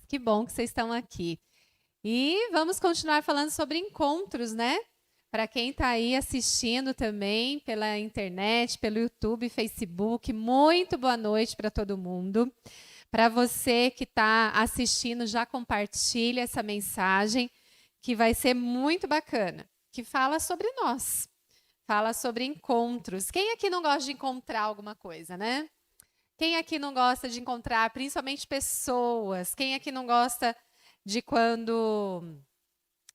Que bom que vocês estão aqui. E vamos continuar falando sobre encontros, né? Para quem está aí assistindo também pela internet, pelo YouTube, Facebook, muito boa noite para todo mundo. Para você que está assistindo, já compartilha essa mensagem, que vai ser muito bacana, que fala sobre nós, fala sobre encontros. Quem aqui não gosta de encontrar alguma coisa, né? Quem aqui não gosta de encontrar, principalmente pessoas? Quem aqui não gosta de quando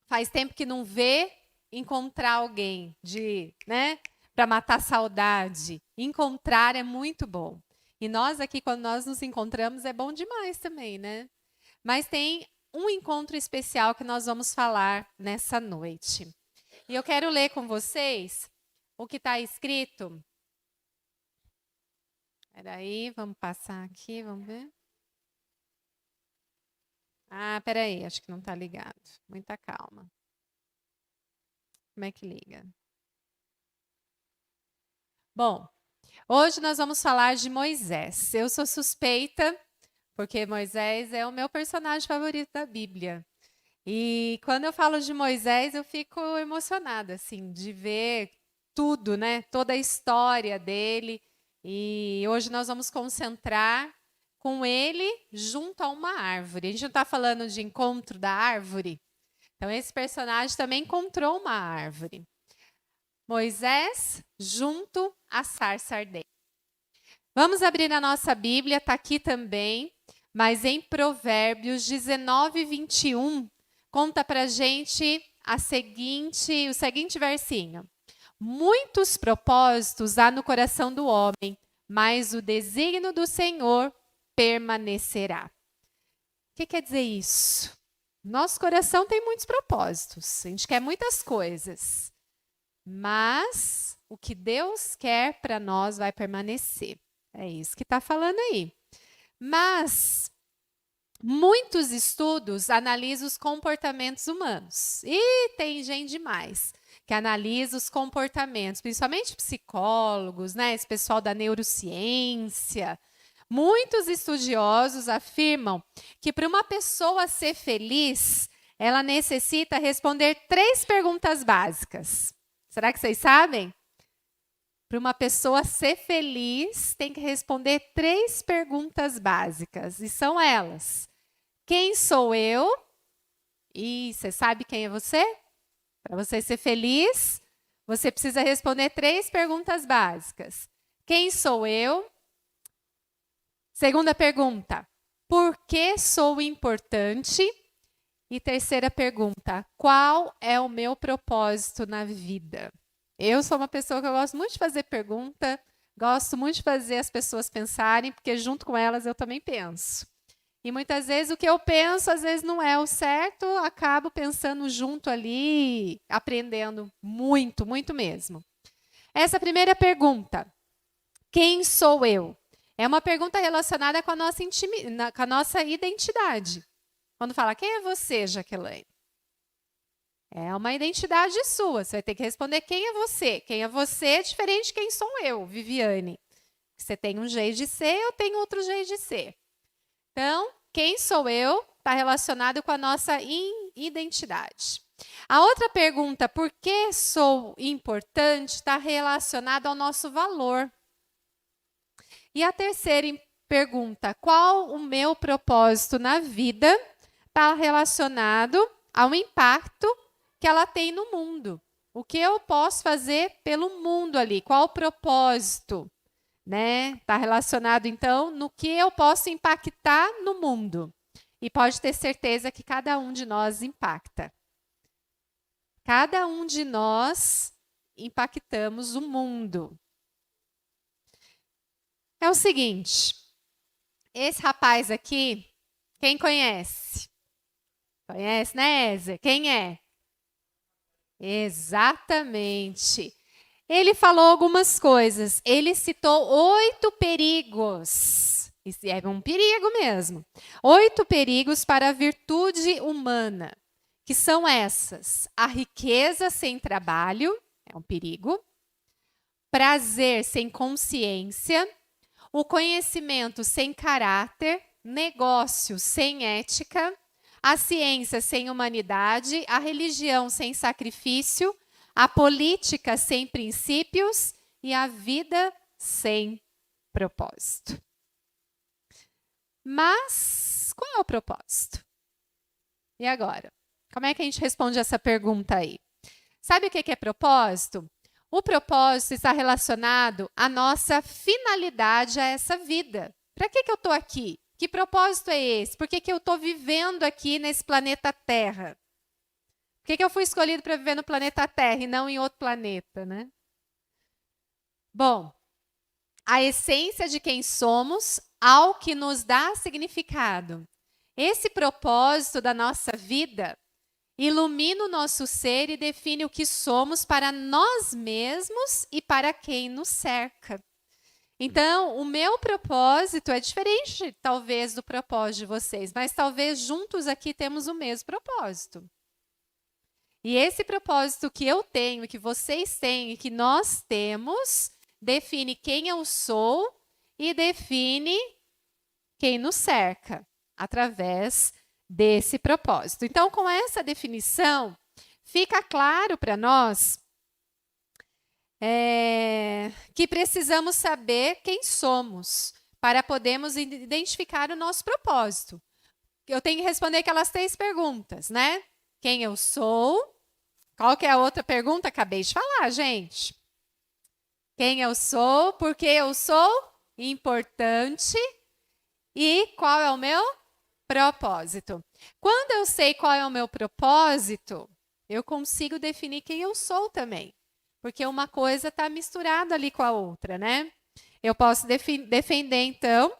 faz tempo que não vê, encontrar alguém, né? Para matar a saudade. Encontrar é muito bom. E nós aqui, quando nós nos encontramos, é bom demais também, né? Mas tem um encontro especial que nós vamos falar nessa noite. E eu quero ler com vocês o que está escrito. Espera aí, vamos passar aqui, vamos ver. Ah, espera aí, acho que não está ligado. Muita calma. Como é que liga? Bom, hoje nós vamos falar de Moisés. Eu sou suspeita, porque Moisés é o meu personagem favorito da Bíblia. E quando eu falo de Moisés, eu fico emocionada, assim, de ver tudo, né? Toda a história dele. E hoje nós vamos concentrar com ele junto a uma árvore. A gente não está falando de encontro da árvore? Então, esse personagem também encontrou uma árvore. Moisés junto à sarça ardente. Vamos abrir a nossa Bíblia, está aqui também, mas em Provérbios 19, 21, conta para a gente o seguinte versinho. Muitos propósitos há no coração do homem, mas o desígnio do Senhor permanecerá. O que quer dizer isso? Nosso coração tem muitos propósitos, a gente quer muitas coisas, mas o que Deus quer para nós vai permanecer. É isso que está falando aí. Mas muitos estudos analisam os comportamentos humanos. E tem gente demais que analisa os comportamentos, principalmente psicólogos, né? Esse pessoal da neurociência. Muitos estudiosos afirmam que para uma pessoa ser feliz, ela necessita responder 3 perguntas básicas. Será que vocês sabem? Para uma pessoa ser feliz, tem que responder 3 perguntas básicas. E são elas. Quem sou eu? E você sabe quem é você? Para você ser feliz, você precisa responder 3 perguntas básicas. Quem sou eu? Segunda pergunta, por que sou importante? E terceira pergunta, qual é o meu propósito na vida? Eu sou uma pessoa que eu gosto muito de fazer pergunta, gosto muito de fazer as pessoas pensarem, porque junto com elas eu também penso. E muitas vezes o que eu penso, às vezes não é o certo, acabo pensando junto ali, aprendendo muito, muito mesmo. Essa primeira pergunta, quem sou eu? É uma pergunta relacionada com a nossa identidade. Quando fala, quem é você, Jaqueline? É uma identidade sua. Você vai ter que responder quem é você. Quem é você é diferente de quem sou eu, Viviane. Você tem um jeito de ser, eu tenho outro jeito de ser. Então, quem sou eu está relacionado com a nossa identidade. A outra pergunta, por que sou importante, está relacionada ao nosso valor. E a terceira pergunta, qual o meu propósito na vida, está relacionado ao impacto que ela tem no mundo. O que eu posso fazer pelo mundo ali? Qual o propósito? Né? Está relacionado, então, no que eu posso impactar no mundo. E pode ter certeza que cada um de nós impacta. Cada um de nós impactamos o mundo. É o seguinte, esse rapaz aqui, quem conhece? Conhece, né, Ézer? Quem é? Exatamente. Ele falou algumas coisas. Ele citou 8 perigos. Isso é um perigo mesmo. 8 perigos para a virtude humana. Que são essas. A riqueza sem trabalho, é um perigo. Prazer sem consciência. O conhecimento sem caráter, negócio sem ética, a ciência sem humanidade, a religião sem sacrifício, a política sem princípios e a vida sem propósito. Mas qual é o propósito? E agora? Como é que a gente responde essa pergunta aí? Sabe o que é propósito? O propósito está relacionado à nossa finalidade a essa vida. Para que eu estou aqui? Que propósito é esse? Por que eu estou vivendo aqui nesse planeta Terra? Por que eu fui escolhido para viver no planeta Terra e não em outro planeta, né? Bom, a essência de quem somos, ao que nos dá significado. Esse propósito da nossa vida ilumina o nosso ser e define o que somos para nós mesmos e para quem nos cerca. Então, o meu propósito é diferente, talvez, do propósito de vocês, mas talvez juntos aqui temos o mesmo propósito. E esse propósito que eu tenho, que vocês têm e que nós temos, define quem eu sou e define quem nos cerca, através desse propósito. Então, com essa definição, fica claro para nós que precisamos saber quem somos para podermos identificar o nosso propósito. Eu tenho que responder aquelas 3 perguntas, né? Quem eu sou? Qual que é a outra pergunta? Acabei de falar, gente. Quem eu sou? Por que eu sou importante? E qual é o meu propósito? Quando eu sei qual é o meu propósito, eu consigo definir quem eu sou também. Porque uma coisa está misturada ali com a outra, né? Eu posso defender, então,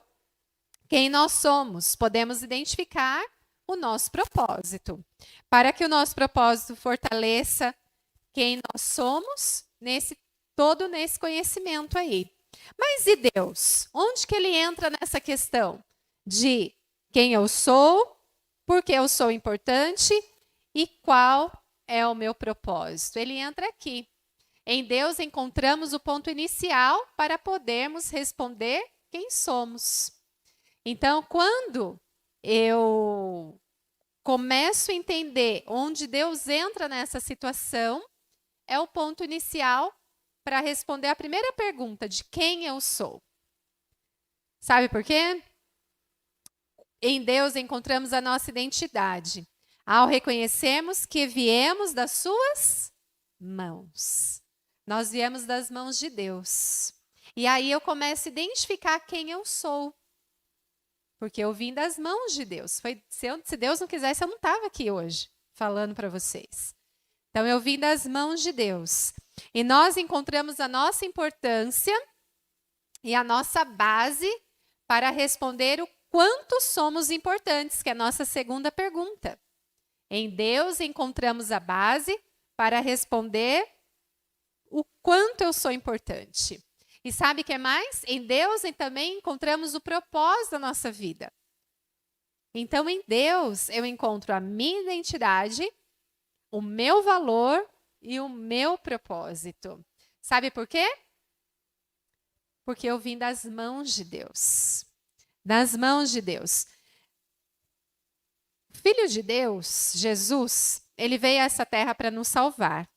quem nós somos. Podemos identificar o nosso propósito. Para que o nosso propósito fortaleça quem nós somos, todo nesse conhecimento aí. Mas e Deus? Onde que ele entra nessa questão de quem eu sou, por que eu sou importante e qual é o meu propósito? Ele entra aqui. Em Deus encontramos o ponto inicial para podermos responder quem somos. Então, quando eu começo a entender onde Deus entra nessa situação, é o ponto inicial para responder a primeira pergunta de quem eu sou. Sabe por quê? Em Deus encontramos a nossa identidade, ao reconhecermos que viemos das suas mãos. Nós viemos das mãos de Deus. E aí eu começo a identificar quem eu sou. Porque eu vim das mãos de Deus. Se Deus não quisesse, eu não estava aqui hoje falando para vocês. Então, eu vim das mãos de Deus. E nós encontramos a nossa importância e a nossa base para responder o quanto somos importantes, que é a nossa segunda pergunta. Em Deus encontramos a base para responder o quanto eu sou importante. E sabe o que é mais? Em Deus também encontramos o propósito da nossa vida. Então, em Deus, eu encontro a minha identidade, o meu valor e o meu propósito. Sabe por quê? Porque eu vim das mãos de Deus. Das mãos de Deus. O Filho de Deus, Jesus, ele veio a essa terra para nos salvar.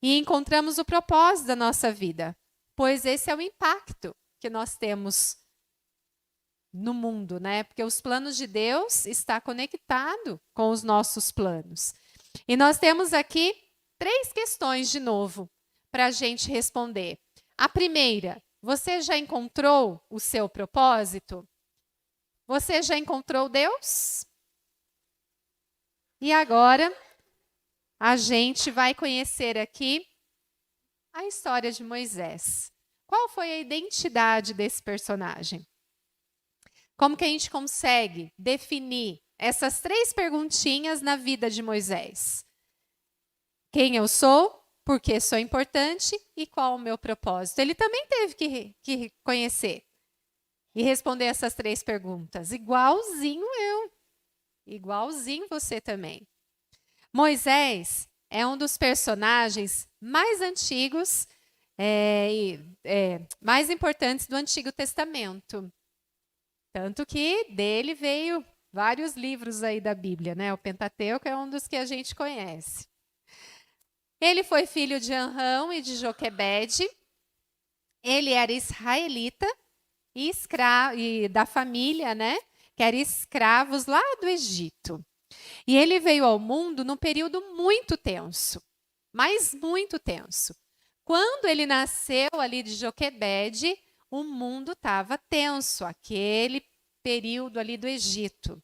E encontramos o propósito da nossa vida, pois esse é o impacto que nós temos no mundo, né? Porque os planos de Deus estão conectados com os nossos planos. E nós temos aqui 3 questões de novo para a gente responder. A primeira, você já encontrou o seu propósito? Você já encontrou Deus? E agora a gente vai conhecer aqui a história de Moisés. Qual foi a identidade desse personagem? Como que a gente consegue definir essas 3 perguntinhas na vida de Moisés? Quem eu sou, por que sou importante e qual o meu propósito? Ele também teve que conhecer e responder essas 3 perguntas, igualzinho eu, igualzinho você também. Moisés é um dos personagens mais antigos mais importantes do Antigo Testamento. Tanto que dele veio vários livros aí da Bíblia, né? O Pentateuco é um dos que a gente conhece. Ele foi filho de Anrão e de Joquebede. Ele era israelita e da família, né? Que eram escravos lá do Egito. E ele veio ao mundo num período muito tenso, mas muito tenso. Quando ele nasceu ali de Joquebede, o mundo estava tenso, aquele período ali do Egito.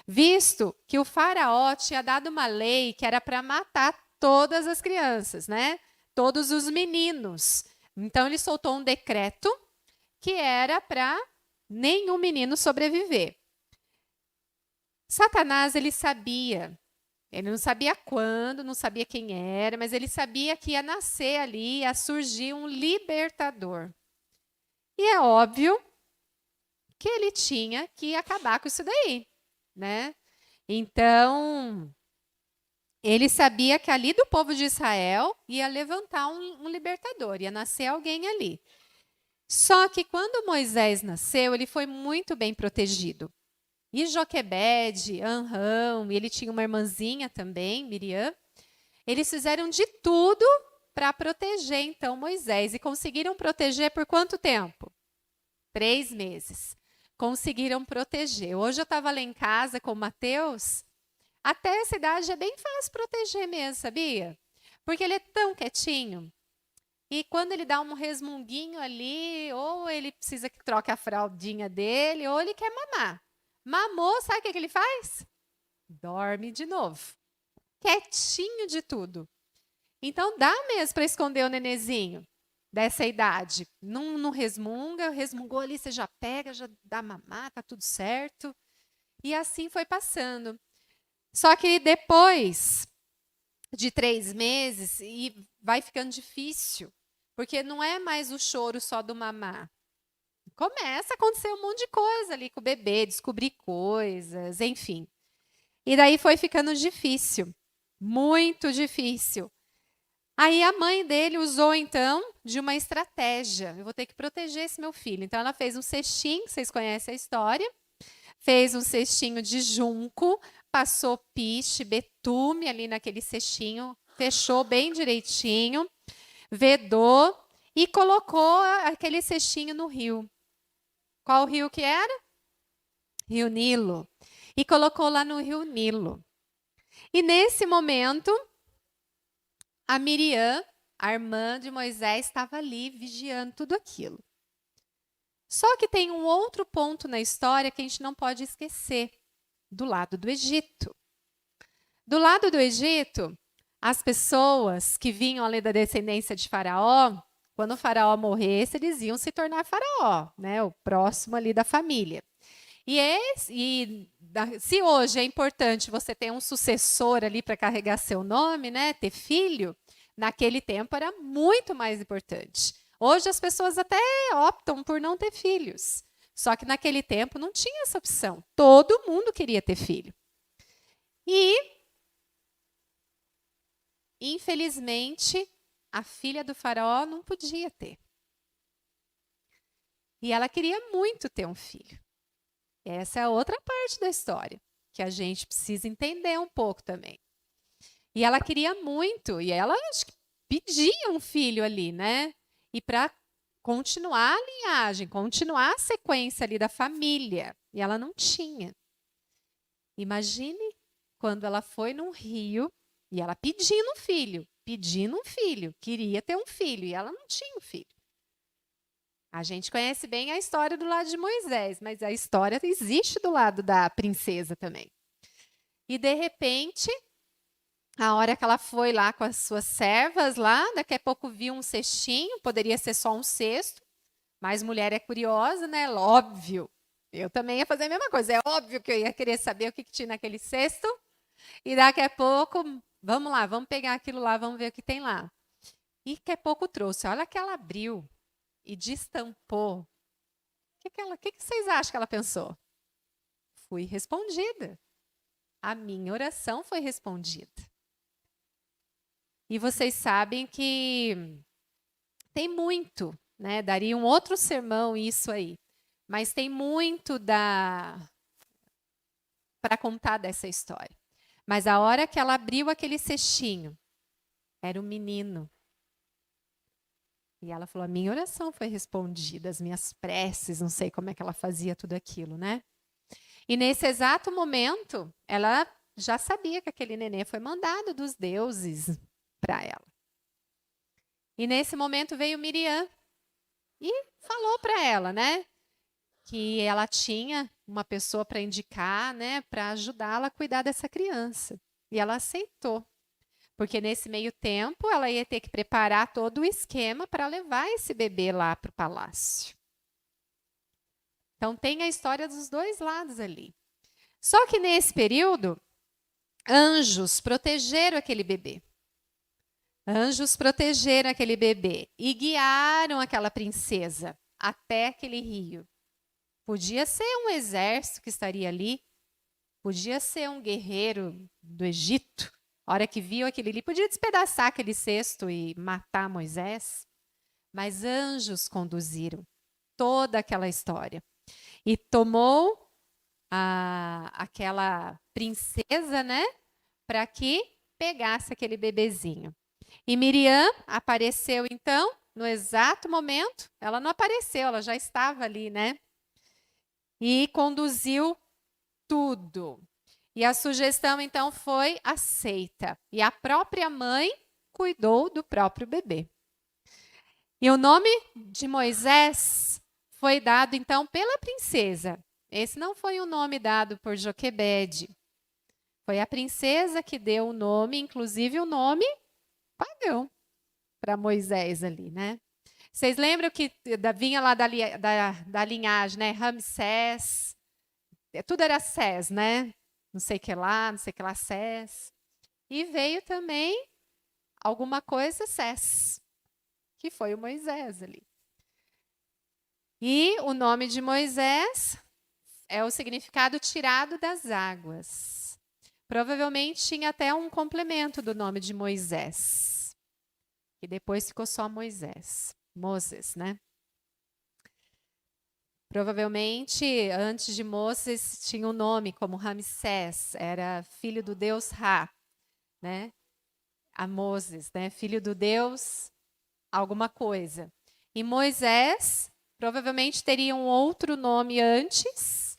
Visto que o faraó tinha dado uma lei que era para matar todas as crianças, né? Todos os meninos. Então ele soltou um decreto que era para nenhum menino sobreviver. Satanás, ele sabia. Ele não sabia quando, não sabia quem era, mas ele sabia que ia nascer ali, ia surgir um libertador. E é óbvio que ele tinha que acabar com isso daí, né? Então, ele sabia que ali do povo de Israel ia levantar um libertador, ia nascer alguém ali. Só que quando Moisés nasceu, ele foi muito bem protegido. E Joquebede, Anrão, e ele tinha uma irmãzinha também, Miriam, eles fizeram de tudo para proteger, então, Moisés. E conseguiram proteger por quanto tempo? 3 meses. Conseguiram proteger. Hoje eu estava lá em casa com o Mateus. Até essa idade é bem fácil proteger mesmo, sabia? Porque ele é tão quietinho. E quando ele dá um resmunguinho ali, ou ele precisa que troque a fraldinha dele, ou ele quer mamar. Mamou, sabe o que ele faz? Dorme de novo. Quietinho de tudo. Então dá mesmo para esconder o nenezinho dessa idade. Não resmunga, resmungou ali, você já pega, já dá mamar, tá tudo certo. E assim foi passando. Só que depois de 3 meses, e vai ficando difícil, porque não é mais o choro só do mamar. Começa a acontecer um monte de coisa ali com o bebê, descobrir coisas, enfim. E daí foi ficando difícil, muito difícil. Aí a mãe dele usou, então, de uma estratégia. Eu vou ter que proteger esse meu filho. Então ela fez um cestinho, vocês conhecem a história, fez um cestinho de junco, passou piche, betume ali naquele cestinho, fechou bem direitinho, vedou e colocou aquele cestinho no rio. Qual rio que era? Rio Nilo. E colocou lá no Rio Nilo. E nesse momento, a Miriam, a irmã de Moisés, estava ali vigiando tudo aquilo. Só que tem um outro ponto na história que a gente não pode esquecer, do lado do Egito. Do lado do Egito, as pessoas que vinham ali da descendência de Faraó, quando o Faraó morresse, eles iam se tornar Faraó, né? O próximo ali da família. Se hoje é importante você ter um sucessor ali para carregar seu nome, né? Ter filho, naquele tempo era muito mais importante. Hoje as pessoas até optam por não ter filhos. Só que naquele tempo não tinha essa opção. Todo mundo queria ter filho. E, infelizmente, a filha do faraó não podia ter. E ela queria muito ter um filho. Essa é a outra parte da história, que a gente precisa entender um pouco também. E ela queria muito, e ela acho que pedia um filho ali, né? E para continuar a linhagem, continuar a sequência ali da família. E ela não tinha. Imagine quando ela foi num rio e ela pedindo um filho, queria ter um filho e ela não tinha um filho. A gente conhece bem a história do lado de Moisés, mas a história existe do lado da princesa também. E de repente, a hora que ela foi lá com as suas servas lá, daqui a pouco viu um cestinho, poderia ser só um cesto, mas mulher é curiosa, né? Óbvio. Eu também ia fazer a mesma coisa. É óbvio que eu ia querer saber o que tinha naquele cesto. E daqui a pouco, vamos lá, vamos pegar aquilo lá, vamos ver o que tem lá. E daqui a pouco trouxe. Olha que ela abriu e destampou. O que vocês acham que ela pensou? Fui respondida. A minha oração foi respondida. E vocês sabem que tem muito, né? Daria um outro sermão isso aí. mas tem muito para contar dessa história. Mas a hora que ela abriu aquele cestinho, era um menino. E ela falou: a minha oração foi respondida, as minhas preces, não sei como é que ela fazia tudo aquilo, né? E nesse exato momento, ela já sabia que aquele nenê foi mandado dos deuses para ela. E nesse momento veio Miriam e falou para ela, né? Que ela tinha uma pessoa para indicar, né? Para ajudá-la a cuidar dessa criança. E ela aceitou. Porque nesse meio tempo ela ia ter que preparar todo o esquema para levar esse bebê lá para o palácio. Então tem a história dos dois lados ali. Só que nesse período, anjos protegeram aquele bebê. Anjos protegeram aquele bebê e guiaram aquela princesa até aquele rio. Podia ser um exército que estaria ali, podia ser um guerreiro do Egito. A hora que viu aquele ali, podia despedaçar aquele cesto e matar Moisés. Mas anjos conduziram toda aquela história. E tomou aquela princesa, né, para que pegasse aquele bebezinho. E Miriam apareceu, então, no exato momento. Ela não apareceu, ela já estava ali, né? E conduziu tudo. E a sugestão, então, foi aceita. E a própria mãe cuidou do próprio bebê. E o nome de Moisés foi dado, então, pela princesa. Esse não foi um nome dado por Joquebede. Foi a princesa que deu o nome, inclusive o nome pagão, para Moisés ali, né? Vocês lembram que vinha lá da linhagem, né? Ramsés, tudo era Sés, né? Não sei que lá, não sei que lá, Sés. E veio também alguma coisa Sés, que foi o Moisés ali. E o nome de Moisés é o significado tirado das águas. Provavelmente tinha até um complemento do nome de Moisés, que depois ficou só Moisés. Moses, né? Provavelmente, antes de Moses, tinha um nome como Ramsés, era filho do deus Ra, né? A Moses, né? Filho do deus alguma coisa. E Moisés, provavelmente teria um outro nome antes,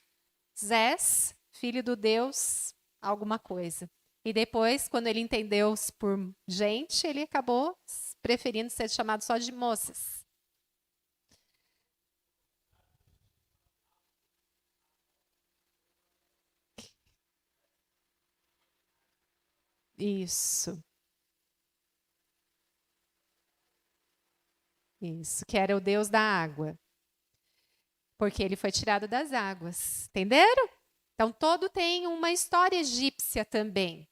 Zés, filho do deus alguma coisa. E depois, quando ele entendeu por gente, ele acabou preferindo ser chamado só de Moses. Isso. Isso, que era o deus da água. Porque ele foi tirado das águas. Entenderam? Então, todo tem uma história egípcia também.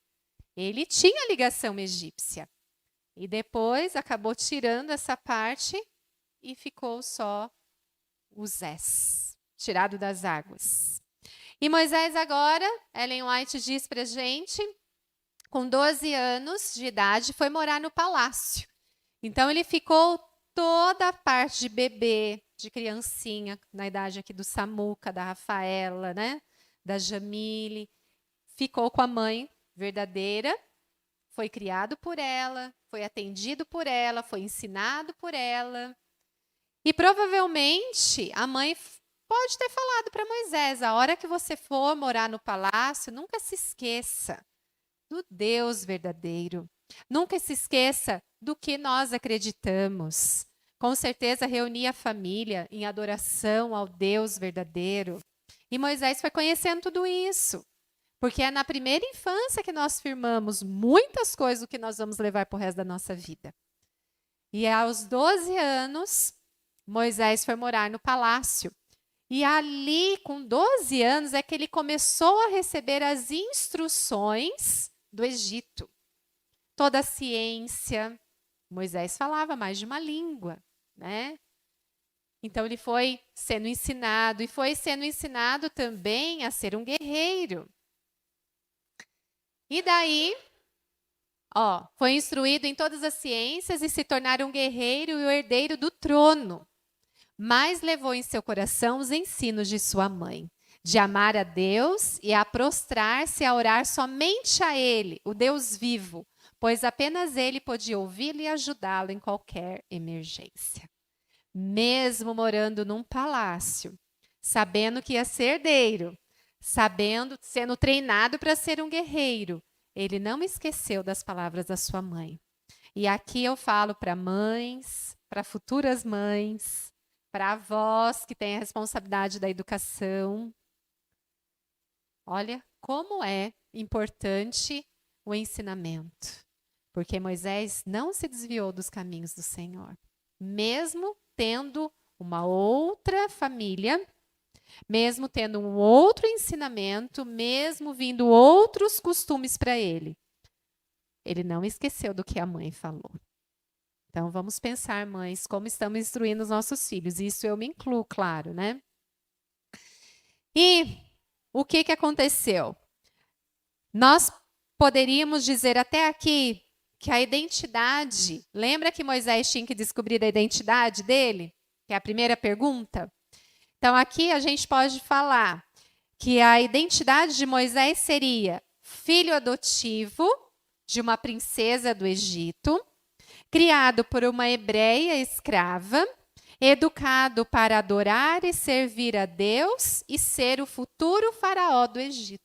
Ele tinha ligação egípcia. E depois acabou tirando essa parte e ficou só o Zés, tirado das águas. E Moisés agora, Ellen White diz pra gente, com 12 anos de idade, foi morar no palácio. Então ele ficou toda a parte de bebê, de criancinha, na idade aqui do Samuca, da Rafaela, né? Da Jamile. Ficou com a mãe verdadeira, foi criado por ela, foi atendido por ela, foi ensinado por ela. E provavelmente a mãe pode ter falado para Moisés: a hora que você for morar no palácio, nunca se esqueça do Deus verdadeiro. Nunca se esqueça do que nós acreditamos. Com certeza reunir a família em adoração ao Deus verdadeiro. E Moisés foi conhecendo tudo isso. Porque é na primeira infância que nós firmamos muitas coisas do que nós vamos levar para o resto da nossa vida. E aos 12 anos, Moisés foi morar no palácio. E ali, com 12 anos, é que ele começou a receber as instruções do Egito. Toda a ciência. Moisés falava mais de uma língua, né? Então ele foi sendo ensinado e foi sendo ensinado também a ser um guerreiro. E daí, foi instruído em todas as ciências e se tornar um guerreiro e o herdeiro do trono. mas levou em seu coração os ensinos de sua mãe, de amar a Deus e a prostrar-se a orar somente a Ele, o Deus vivo, pois apenas Ele podia ouvi-lo e ajudá-lo em qualquer emergência. Mesmo morando num palácio, sabendo que ia ser herdeiro, sendo treinado para ser um guerreiro, ele não esqueceu das palavras da sua mãe. E aqui eu falo para mães, para futuras mães, para avós que têm a responsabilidade da educação. Olha como é importante o ensinamento, porque Moisés não se desviou dos caminhos do Senhor, mesmo tendo uma outra família, mesmo tendo um outro ensinamento, mesmo vindo outros costumes para ele. Ele não esqueceu do que a mãe falou. Então, vamos pensar, mães, como estamos instruindo os nossos filhos. Isso eu me incluo, claro, né? E o que aconteceu? Nós poderíamos dizer até aqui que a identidade... Lembra que Moisés tinha que descobrir a identidade dele? Que é a primeira pergunta? Então, aqui a gente pode falar que a identidade de Moisés seria filho adotivo de uma princesa do Egito, criado por uma hebreia escrava, educado para adorar e servir a Deus e ser o futuro faraó do Egito.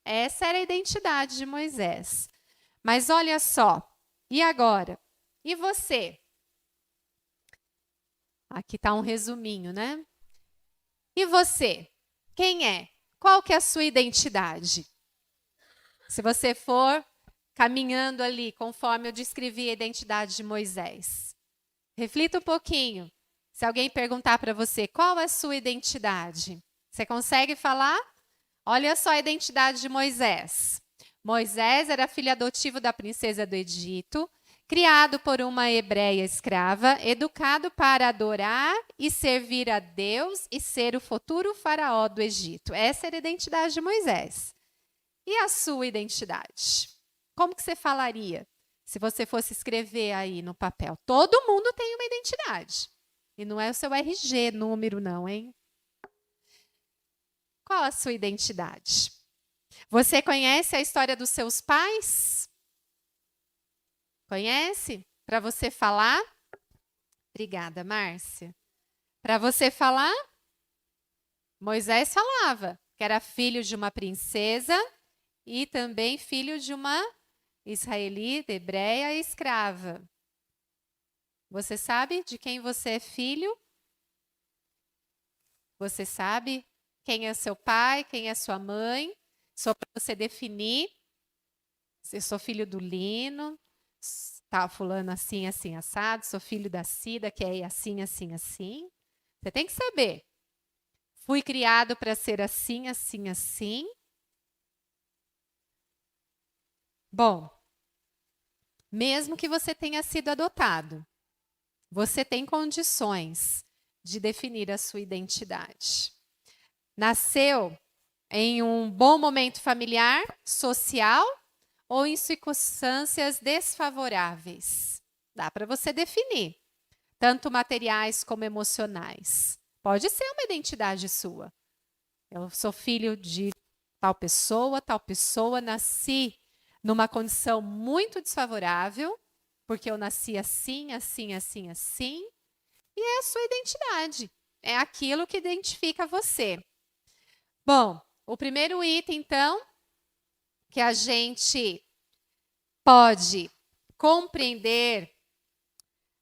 Essa era a identidade de Moisés. Mas olha só, e agora? E você? Aqui está um resuminho, né? E você? Quem é? Qual que é a sua identidade? Se você for caminhando ali, conforme eu descrevi a identidade de Moisés. Reflita um pouquinho. Se alguém perguntar para você, qual é a sua identidade? Você consegue falar? Olha só a identidade de Moisés. Moisés era filho adotivo da princesa do Egito, criado por uma hebreia escrava, educado para adorar e servir a Deus e ser o futuro faraó do Egito. Essa era a identidade de Moisés. E a sua identidade? Como que você falaria se você fosse escrever aí no papel? Todo mundo tem uma identidade. E não é o seu RG, número não, hein? Qual a sua identidade? Você conhece a história dos seus pais? Conhece? Para você falar? Obrigada, Márcia. Para você falar? Moisés falava que era filho de uma princesa e também filho de uma israelita, hebreia, escrava. Você sabe de quem você é filho? Você sabe quem é seu pai, quem é sua mãe? Só para você definir. Eu sou filho do Lino, tá, fulano assim, assim, assado. Sou filho da Cida, que é assim, assim, assim. Você tem que saber. Fui criado para ser assim, assim, assim. Bom, mesmo que você tenha sido adotado, você tem condições de definir a sua identidade. Nasceu em um bom momento familiar, social ou em circunstâncias desfavoráveis? Dá para você definir, tanto materiais como emocionais. Pode ser uma identidade sua. Eu sou filho de tal pessoa, nasci numa condição muito desfavorável, porque eu nasci assim, assim, assim, assim, e é a sua identidade. É aquilo que identifica você. Bom, o primeiro item, então, que a gente pode compreender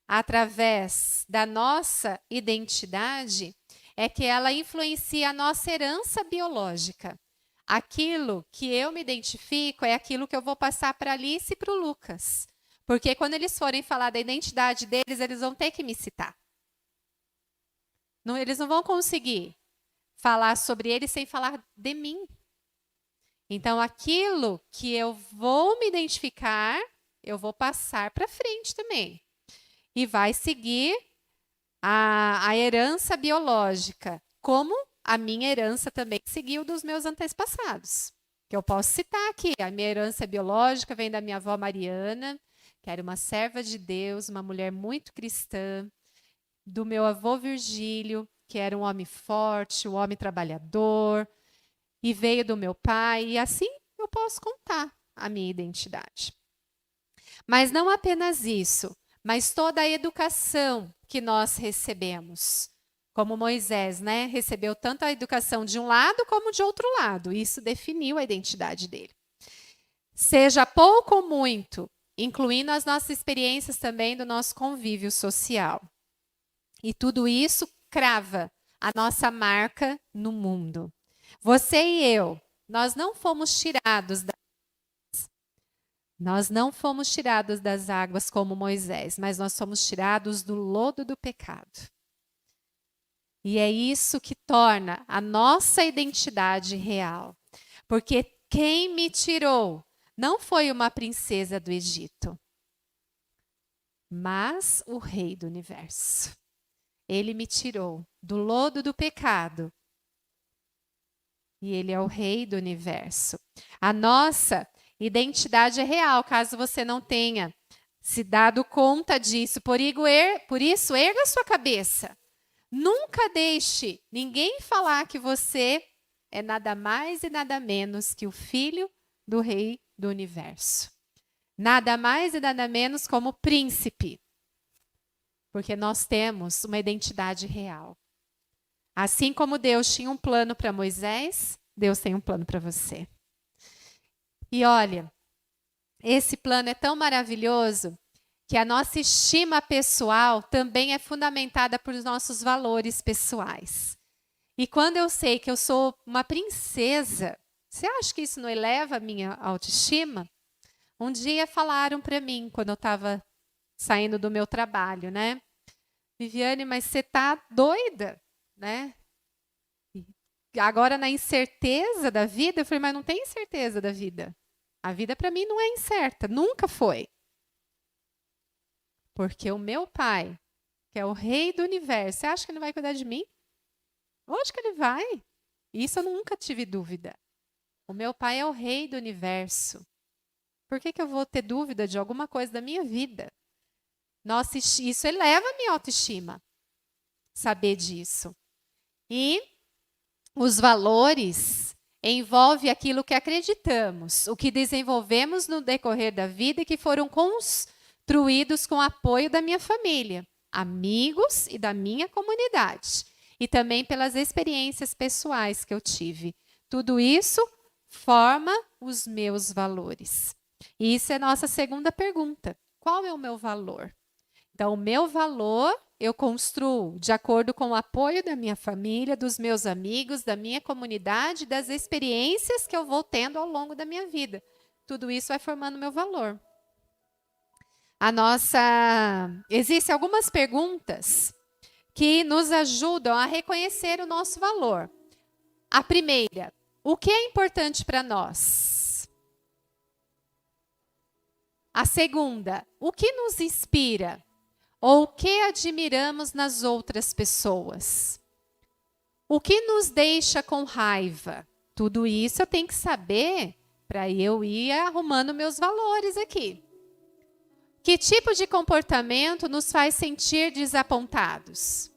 através da nossa identidade é que ela influencia a nossa herança biológica. Aquilo que eu me identifico é aquilo que eu vou passar para a Alice e para o Lucas. Porque quando eles forem falar da identidade deles, eles vão ter que me citar. Não, eles não vão conseguir falar sobre eles sem falar de mim. Então, aquilo que eu vou me identificar, eu vou passar para frente também. E vai seguir a herança biológica, como a minha herança também seguiu dos meus antepassados. Que eu posso citar aqui. A minha herança biológica vem da minha avó Mariana, que era uma serva de Deus, uma mulher muito cristã, do meu avô Virgílio, que era um homem forte, um homem trabalhador, e veio do meu pai, e assim eu posso contar a minha identidade. Mas não apenas isso, mas toda a educação que nós recebemos. Como Moisés, né? Recebeu tanto a educação de um lado como de outro lado. Isso definiu a identidade dele. Seja pouco ou muito, incluindo as nossas experiências também do nosso convívio social. E tudo isso crava a nossa marca no mundo. Você e eu, nós não fomos tirados das águas como Moisés, mas nós somos tirados do lodo do pecado. E é isso que torna a nossa identidade real. Porque quem me tirou não foi uma princesa do Egito, mas o Rei do Universo. Ele me tirou do lodo do pecado. E ele é o Rei do Universo. A nossa identidade é real, caso você não tenha se dado conta disso. Por isso, erga sua cabeça. Nunca deixe ninguém falar que você é nada mais e nada menos que o filho do Rei do Universo. Nada mais e nada menos como príncipe. Porque nós temos uma identidade real. Assim como Deus tinha um plano para Moisés, Deus tem um plano para você. E olha, esse plano é tão maravilhoso que a nossa estima pessoal também é fundamentada por nossos valores pessoais. E quando eu sei que eu sou uma princesa, você acha que isso não eleva a minha autoestima? Um dia falaram para mim, quando eu estava saindo do meu trabalho, né? Viviane, mas você tá doida, né? E agora na incerteza da vida, eu falei, mas não tem incerteza da vida. A vida para mim não é incerta, nunca foi. Porque o meu pai, que é o Rei do Universo, você acha que ele vai cuidar de mim? Lógico que ele vai. Isso eu nunca tive dúvida. O meu pai é o Rei do Universo. Por que eu vou ter dúvida de alguma coisa da minha vida? Nossa, isso eleva a minha autoestima. Saber disso. E os valores envolvem aquilo que acreditamos, o que desenvolvemos no decorrer da vida e que foram construídos com o apoio da minha família, amigos e da minha comunidade. E também pelas experiências pessoais que eu tive. Tudo isso forma os meus valores. E isso é a nossa segunda pergunta. Qual é o meu valor? Então, o meu valor eu construo de acordo com o apoio da minha família, dos meus amigos, da minha comunidade, das experiências que eu vou tendo ao longo da minha vida. Tudo isso vai formando meu valor. Existem algumas perguntas que nos ajudam a reconhecer o nosso valor. A primeira, o que é importante para nós? A segunda, o que nos inspira? Ou o que admiramos nas outras pessoas? O que nos deixa com raiva? Tudo isso eu tenho que saber para eu ir arrumando meus valores aqui. Que tipo de comportamento nos faz sentir desapontados?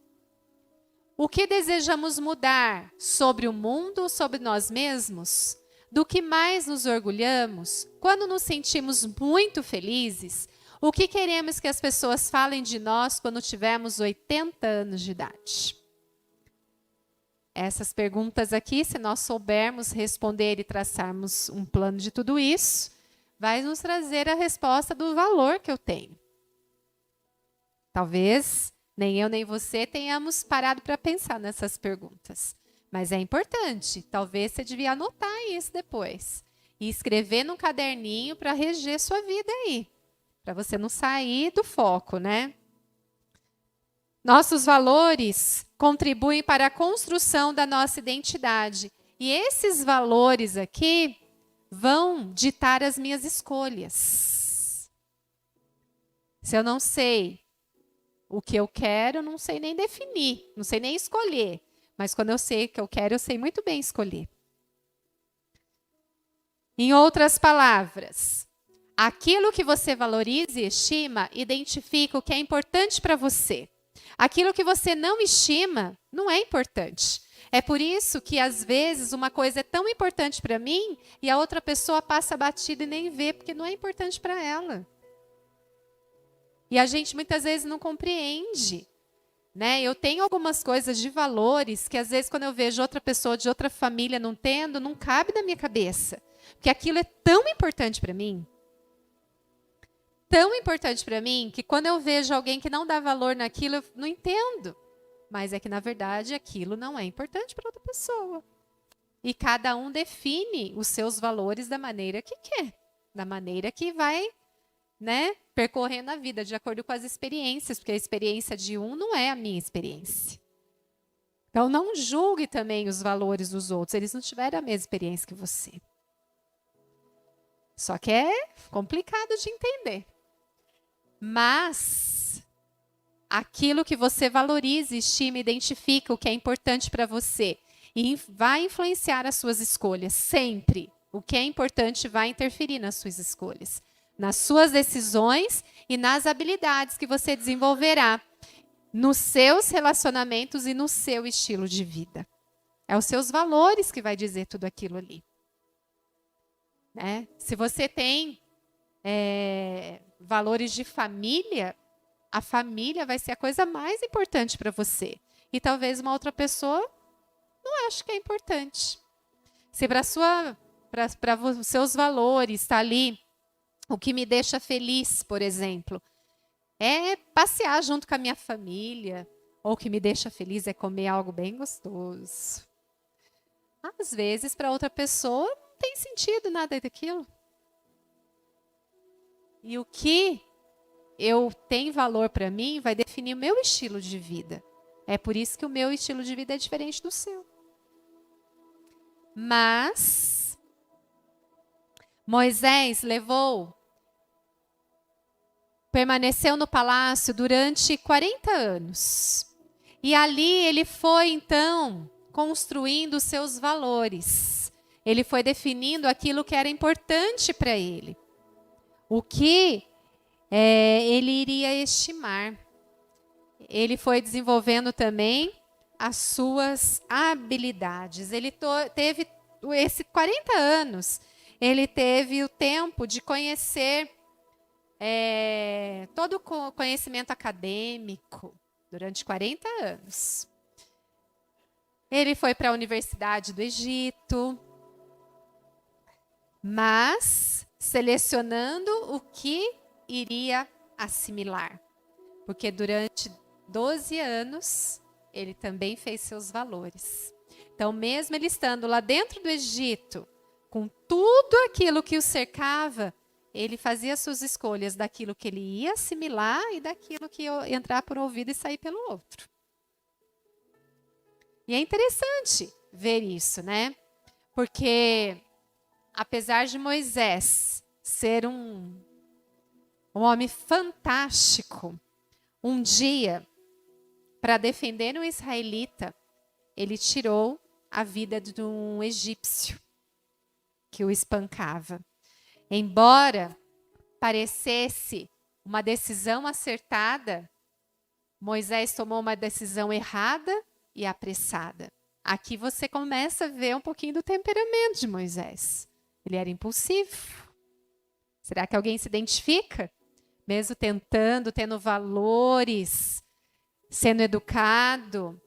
O que desejamos mudar sobre o mundo, sobre nós mesmos? Do que mais nos orgulhamos? Quando nos sentimos muito felizes, o que queremos que as pessoas falem de nós quando tivermos 80 anos de idade? Essas perguntas aqui, se nós soubermos responder e traçarmos um plano de tudo isso, vai nos trazer a resposta do valor que eu tenho. Talvez nem eu nem você tenhamos parado para pensar nessas perguntas. Mas é importante. Talvez você devia anotar isso depois. E escrever num caderninho para reger sua vida aí. Para você não sair do foco, né? Nossos valores contribuem para a construção da nossa identidade. E esses valores aqui vão ditar as minhas escolhas. Se eu não sei o que eu quero, eu não sei nem definir, não sei nem escolher. Mas quando eu sei o que eu quero, eu sei muito bem escolher. Em outras palavras, aquilo que você valoriza e estima, identifica o que é importante para você. Aquilo que você não estima não é importante. É por isso que, às vezes, uma coisa é tão importante para mim e a outra pessoa passa batida e nem vê, porque não é importante para ela. E a gente muitas vezes não compreende. Né? Eu tenho algumas coisas de valores que, às vezes, quando eu vejo outra pessoa de outra família não tendo, não cabe na minha cabeça. Porque aquilo é tão importante para mim. Tão importante para mim, que quando eu vejo alguém que não dá valor naquilo, eu não entendo. Mas é que, na verdade, aquilo não é importante para outra pessoa. E cada um define os seus valores da maneira que quer. Da maneira que vai, né, percorrendo a vida, de acordo com as experiências. Porque a experiência de um não é a minha experiência. Então, não julgue também os valores dos outros. Eles não tiveram a mesma experiência que você. Só que é complicado de entender. Mas aquilo que você valoriza, estima, identifica o que é importante para você e vai influenciar as suas escolhas. Sempre. O que é importante vai interferir nas suas escolhas, nas suas decisões e nas habilidades que você desenvolverá nos seus relacionamentos e no seu estilo de vida. É os seus valores que vai dizer tudo aquilo ali. Né? Se você tem valores de família, a família vai ser a coisa mais importante para você. E talvez uma outra pessoa não ache que é importante. Se para os seus valores está ali o que me deixa feliz, por exemplo, é passear junto com a minha família, ou o que me deixa feliz é comer algo bem gostoso. Às vezes, para outra pessoa, não tem sentido nada daquilo. E o que eu tenho valor para mim vai definir o meu estilo de vida. É por isso que o meu estilo de vida é diferente do seu. Mas Moisés permaneceu no palácio durante 40 anos. E ali ele foi, então, construindo os seus valores. Ele foi definindo aquilo que era importante para ele. O que ele iria estimar. Ele foi desenvolvendo também as suas habilidades. Ele teve esses 40 anos. Ele teve o tempo de conhecer todo o conhecimento acadêmico durante 40 anos. Ele foi para a Universidade do Egito, mas selecionando o que iria assimilar. Porque durante 12 anos, ele também fez seus valores. Então, mesmo ele estando lá dentro do Egito, com tudo aquilo que o cercava, ele fazia suas escolhas daquilo que ele ia assimilar e daquilo que ia entrar por um ouvido e sair pelo outro. E é interessante ver isso, né? Porque, apesar de Moisés ser um homem fantástico, um dia, para defender um israelita, ele tirou a vida de um egípcio que o espancava. Embora parecesse uma decisão acertada, Moisés tomou uma decisão errada e apressada. Aqui você começa a ver um pouquinho do temperamento de Moisés. Ele era impulsivo. Será que alguém se identifica? Mesmo tendo valores, sendo educado,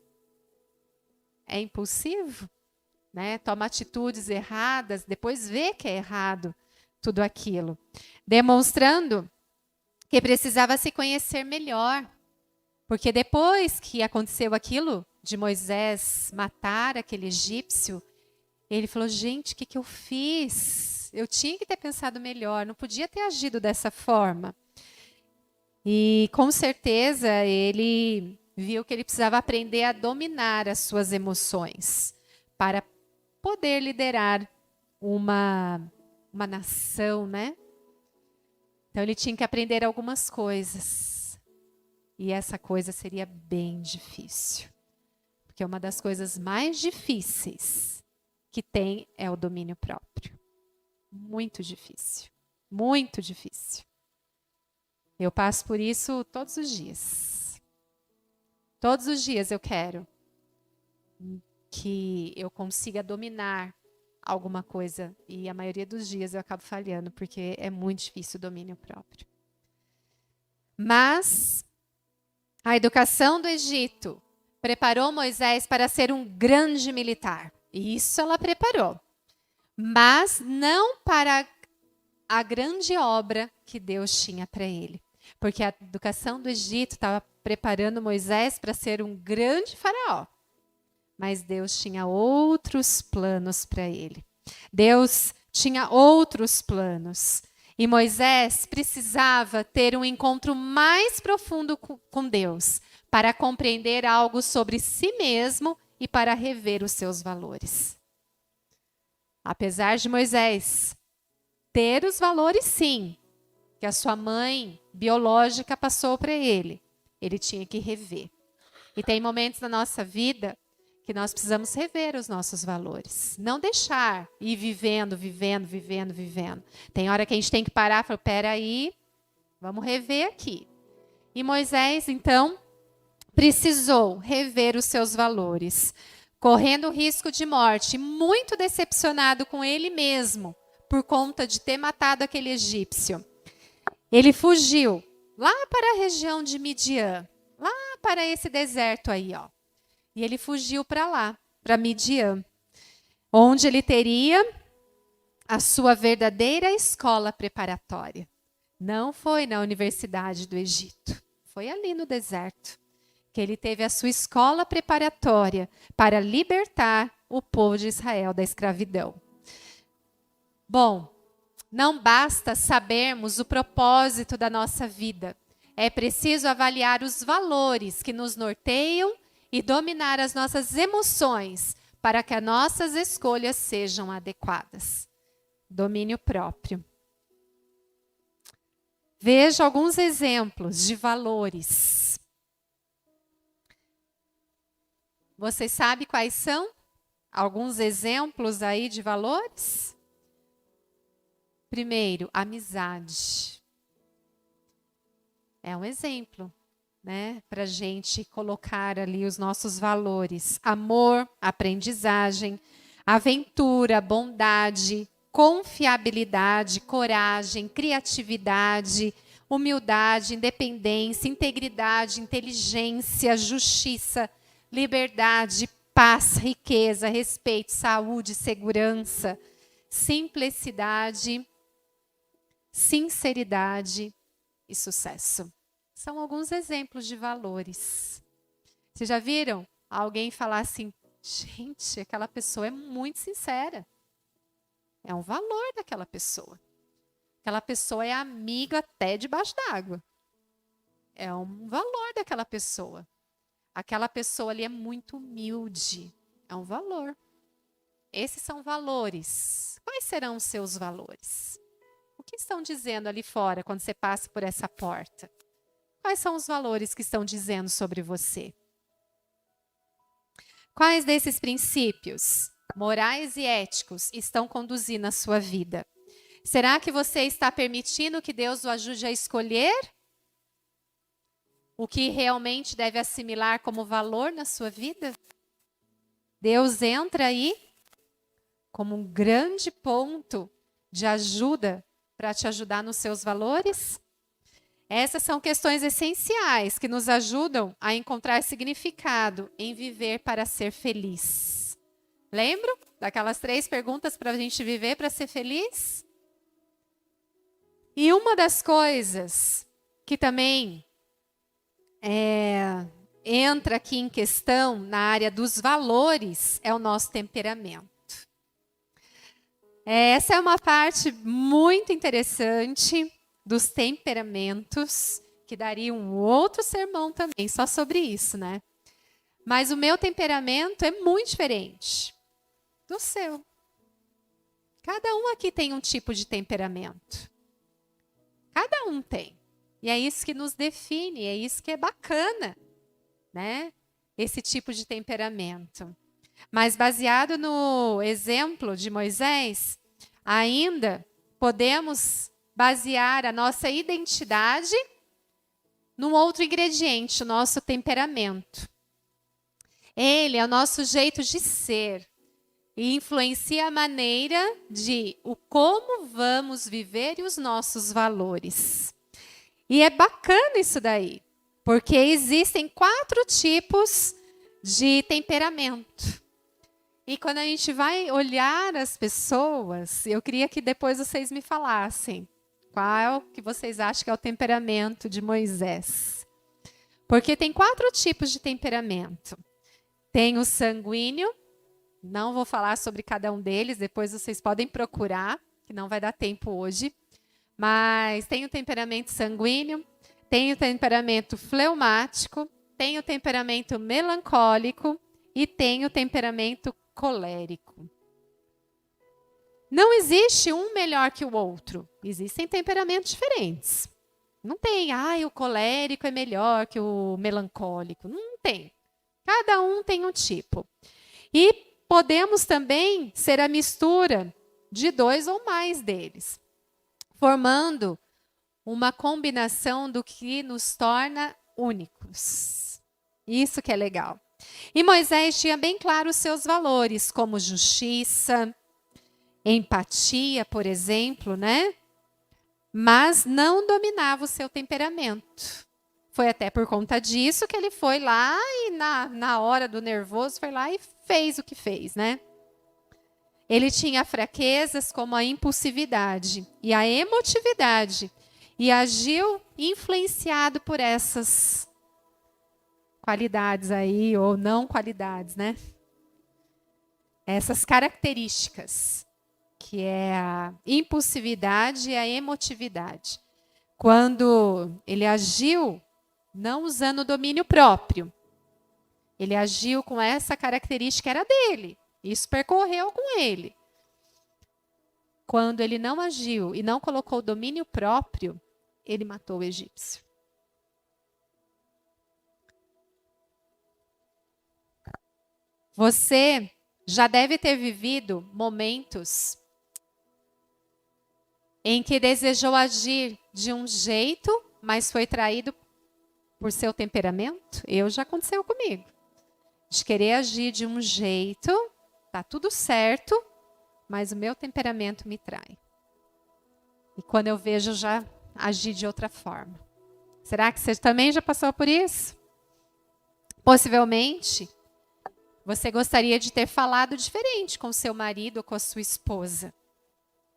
é impulsivo, né? Toma atitudes erradas, depois vê que é errado tudo aquilo. Demonstrando que precisava se conhecer melhor. Porque depois que aconteceu aquilo de Moisés matar aquele egípcio, ele falou, gente, o que eu fiz? Eu tinha que ter pensado melhor, não podia ter agido dessa forma. E com certeza ele viu que ele precisava aprender a dominar as suas emoções para poder liderar uma nação, né? Então ele tinha que aprender algumas coisas. E essa coisa seria bem difícil. Porque uma das coisas mais difíceis que tem é o domínio próprio. Muito difícil. Muito difícil. Eu passo por isso todos os dias. Todos os dias eu quero que eu consiga dominar alguma coisa. E a maioria dos dias eu acabo falhando, porque é muito difícil o domínio próprio. Mas a educação do Egito preparou Moisés para ser um grande militar. Isso ela preparou. Mas não para a grande obra que Deus tinha para ele. Porque a educação do Egito estava preparando Moisés para ser um grande faraó. Mas Deus tinha outros planos para ele. Deus tinha outros planos. E Moisés precisava ter um encontro mais profundo com Deus para compreender algo sobre si mesmo e para rever os seus valores. Apesar de Moisés ter os valores, sim, que a sua mãe biológica passou para ele, ele tinha que rever. E tem momentos na nossa vida que nós precisamos rever os nossos valores. Não deixar ir vivendo. Tem hora que a gente tem que parar e falar, peraí, vamos rever aqui. E Moisés, então, precisou rever os seus valores, correndo o risco de morte, muito decepcionado com ele mesmo, por conta de ter matado aquele egípcio. Ele fugiu lá para a região de Midian, lá para esse deserto aí, ó. E ele fugiu para lá, para Midian, onde ele teria a sua verdadeira escola preparatória. Não foi na Universidade do Egito, foi ali no deserto que ele teve a sua escola preparatória para libertar o povo de Israel da escravidão. Bom, não basta sabermos o propósito da nossa vida. É preciso avaliar os valores que nos norteiam e dominar as nossas emoções para que as nossas escolhas sejam adequadas. Domínio próprio. Veja alguns exemplos de valores. Vocês sabem quais são? Alguns exemplos aí de valores? Primeiro, amizade. É um exemplo, né, para a gente colocar ali os nossos valores. Amor, aprendizagem, aventura, bondade, confiabilidade, coragem, criatividade, humildade, independência, integridade, inteligência, justiça, liberdade, paz, riqueza, respeito, saúde, segurança, simplicidade, sinceridade e sucesso. São alguns exemplos de valores. Vocês já viram alguém falar assim, gente, aquela pessoa é muito sincera. É um valor daquela pessoa. Aquela pessoa é amiga até debaixo d'água. É um valor daquela pessoa. Aquela pessoa ali é muito humilde. É um valor. Esses são valores. Quais serão os seus valores? O que estão dizendo ali fora quando você passa por essa porta? Quais são os valores que estão dizendo sobre você? Quais desses princípios morais e éticos estão conduzindo a sua vida? Será que você está permitindo que Deus o ajude a escolher o que realmente deve assimilar como valor na sua vida? Deus entra aí como um grande ponto de ajuda para te ajudar nos seus valores? Essas são questões essenciais que nos ajudam a encontrar significado em viver para ser feliz. Lembram daquelas 3 perguntas para a gente viver para ser feliz? E uma das coisas que também entra aqui em questão na área dos valores é o nosso temperamento. Essa é uma parte muito interessante dos temperamentos, que daria um outro sermão também, só sobre isso, né? Mas o meu temperamento é muito diferente do seu. Cada um aqui tem um tipo de temperamento. Cada um tem. E é isso que nos define, é isso que é bacana, né? Esse tipo de temperamento. Mas baseado no exemplo de Moisés, ainda podemos basear a nossa identidade num outro ingrediente, o nosso temperamento. Ele é o nosso jeito de ser e influencia a maneira de o como vamos viver e os nossos valores. E é bacana isso daí, porque existem 4 tipos de temperamento. E quando a gente vai olhar as pessoas, eu queria que depois vocês me falassem qual que vocês acham que é o temperamento de Moisés. Porque tem 4 tipos de temperamento. Tem o sanguíneo, não vou falar sobre cada um deles, depois vocês podem procurar, que não vai dar tempo hoje. Mas tem o temperamento sanguíneo, tem o temperamento fleumático, tem o temperamento melancólico e tem o temperamento colérico. Não existe um melhor que o outro. Existem temperamentos diferentes. Não tem, o colérico é melhor que o melancólico. Não tem. Cada um tem um tipo. E podemos também ser a mistura de 2 ou mais deles, formando uma combinação do que nos torna únicos. Isso que é legal. E Moisés tinha bem claro os seus valores, como justiça, empatia, por exemplo, né? Mas não dominava o seu temperamento. Foi até por conta disso que ele foi lá e na hora do nervoso foi lá e fez o que fez, né? Ele tinha fraquezas como a impulsividade e a emotividade e agiu influenciado por essas qualidades aí, ou não qualidades, né? Essas características, que é a impulsividade e a emotividade. Quando ele agiu não usando o domínio próprio, ele agiu com essa característica, era dele. Isso percorreu com ele. Quando ele não agiu e não colocou o domínio próprio, ele matou o egípcio. Você já deve ter vivido momentos em que desejou agir de um jeito, mas foi traído por seu temperamento? Já aconteceu comigo. De querer agir de um jeito, tá tudo certo, mas o meu temperamento me trai. E quando eu vejo, eu já agi de outra forma. Será que você também já passou por isso? Possivelmente, você gostaria de ter falado diferente com seu marido ou com a sua esposa.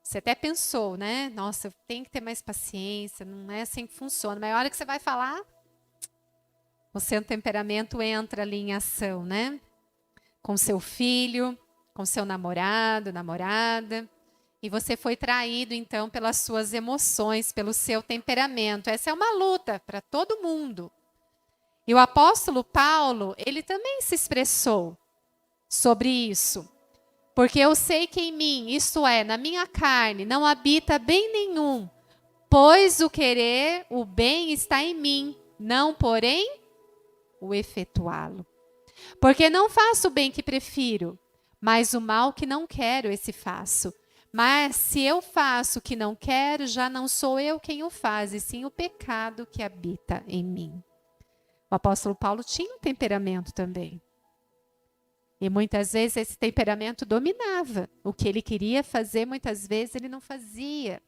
Você até pensou, né? Nossa, eu tenho que ter mais paciência, não é assim que funciona. Mas a hora que você vai falar, o seu temperamento entra ali em ação, né? Com seu filho, com seu namorado, namorada. E você foi traído, então, pelas suas emoções, pelo seu temperamento. Essa é uma luta para todo mundo. E o apóstolo Paulo, ele também se expressou sobre isso. Porque eu sei que em mim, isto é, na minha carne, não habita bem nenhum, pois o querer, o bem está em mim, não, porém, o efetuá-lo. Porque não faço o bem que prefiro, mas o mal que não quero, esse faço. Mas se eu faço o que não quero, já não sou eu quem o faz, e sim o pecado que habita em mim. O apóstolo Paulo tinha um temperamento também. E muitas vezes esse temperamento dominava. O que ele queria fazer, muitas vezes ele não fazia.